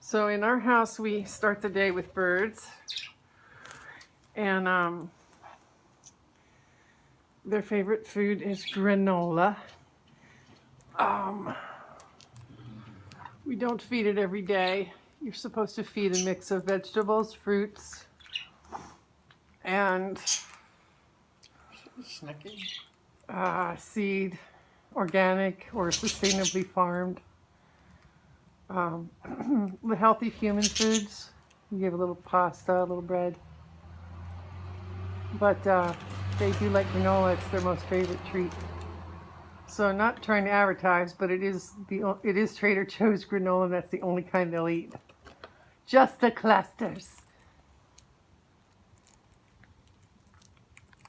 So in our house, we start the day with birds, and their favorite food is granola. We don't feed it every day. You're supposed to feed a mix of vegetables, fruits, and seed, organic or sustainably farmed. The healthy human foods. You give a little pasta, a little bread. But they do like granola. It's their most favorite treat. So I'm not trying to advertise, but it is Trader Joe's granola. And that's the only kind they'll eat. Just the clusters.